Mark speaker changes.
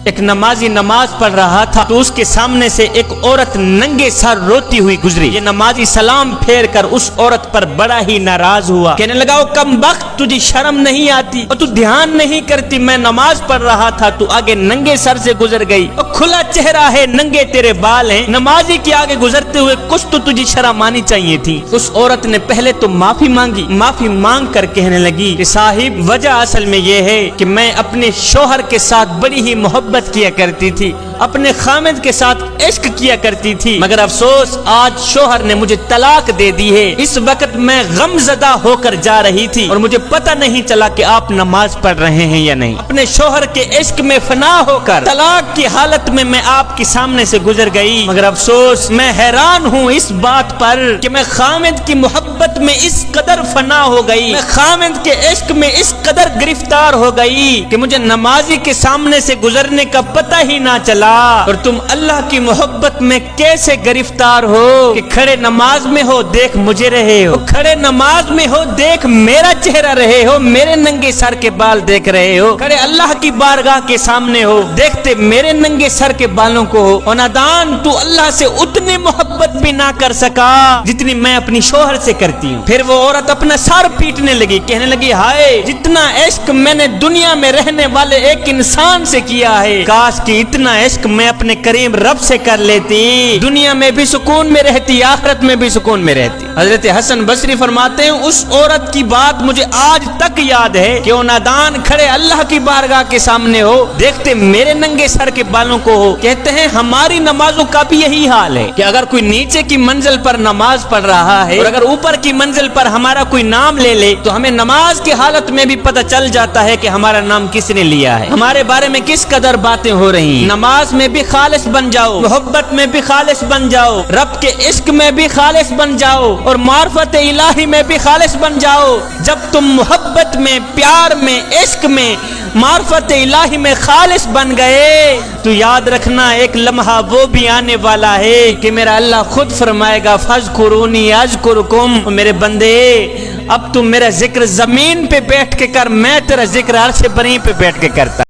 Speaker 1: ایک نمازی نماز پڑھ رہا تھا تو اس کے سامنے سے ایک عورت ننگے سر روتی ہوئی گزری۔ یہ نمازی سلام پھیر کر اس عورت پر بڑا ہی ناراض ہوا، کہنے لگا او کم بخت، تجھے شرم نہیں آتی اور تو دھیان نہیں کرتی، میں نماز پڑھ رہا تھا تو آگے ننگے سر سے گزر گئی اور کھلا چہرہ ہے، ننگے تیرے بال ہیں، نمازی کے آگے گزرتے ہوئے کچھ تو تجھے شرم آنی چاہیے تھی۔ اس عورت نے پہلے تو معافی مانگی، معافی مانگ کر کہنے لگی کہ صاحب وجہ اصل میں یہ ہے کہ میں اپنے شوہر کے ساتھ بڑی ہی محبت کیا کرتی تھی، اپنے خامد کے ساتھ عشق کیا کرتی تھی، مگر افسوس آج شوہر نے مجھے طلاق دے دی ہے۔ اس وقت میں غم زدہ ہو کر جا رہی تھی اور مجھے پتہ نہیں چلا کہ آپ نماز پڑھ رہے ہیں یا نہیں۔ اپنے شوہر کے عشق میں فنا ہو کر طلاق کی حالت میں میں آپ کے سامنے سے گزر گئی، مگر افسوس میں حیران ہوں اس بات پر کہ میں خامد کی محبت میں اس قدر فنا ہو گئی، میں خامد کے عشق میں اس قدر گرفتار ہو گئی کہ مجھے نمازی کے سامنے سے گزرنے کا پتہ ہی نہ چلا۔ اور تم اللہ کی محبت میں کیسے گرفتار ہو کہ کھڑے نماز میں ہو دیکھ مجھے رہے ہو، کھڑے نماز میں ہو دیکھ میرا چہرہ رہے ہو، میرے ننگے سر کے بال دیکھ رہے ہو، کھڑے اللہ کی بارگاہ کے سامنے ہو دیکھتے میرے ننگے سر کے بالوں کو ہو۔ اور نادان تو اللہ سے اتنی محبت بھی نہ کر سکا جتنی میں اپنی شوہر سے کرتی ہوں۔ پھر وہ عورت اپنا سر پیٹنے لگی، کہنے لگی ہائے جتنا عشق میں نے دنیا میں رہنے والے ایک انسان سے کیا ہے، کاش کہ اتنا عشق میں اپنے کریم رب سے کر لیتی، دنیا میں بھی سکون میں رہتی، آخرت میں بھی سکون میں رہتی۔ حضرت حسن بصری فرماتے ہیں اس عورت کی بات مجھے آج تک یاد ہے کہ وہ نادان کھڑے اللہ کی بارگاہ کے سامنے ہو دیکھتے میرے ننگے سر کے بالوں کو ہو۔ کہتے ہیں ہماری نمازوں کا بھی یہی حال ہے کہ اگر کوئی نیچے کی منزل پر نماز پڑھ رہا ہے اور اگر اوپر کی منزل پر ہمارا کوئی نام لے لے تو ہمیں نماز کی حالت میں بھی پتہ چل جاتا ہے کہ ہمارا نام کس نے لیا ہے، ہمارے بارے میں کس قدر باتیں ہو رہی ہیں۔ نماز میں بھی خالص بن جاؤ، محبت میں بھی خالص بن جاؤ، رب کے عشق میں بھی خالص بن جاؤ اور معرفت الہی میں بھی خالص بن جاؤ۔ جب تم محبت میں، پیار میں، عشق میں، معرفت الہی میں خالص بن گئے تو یاد رکھنا ایک لمحہ وہ بھی آنے والا ہے کہ میرا اللہ خود فرمائے گا فاذکرونی اذکرکم، میرے بندے اب تم میرا ذکر زمین پہ بیٹھ کے کر، میں تیرا ذکر عرش بری پہ بیٹھ کے کرتا۔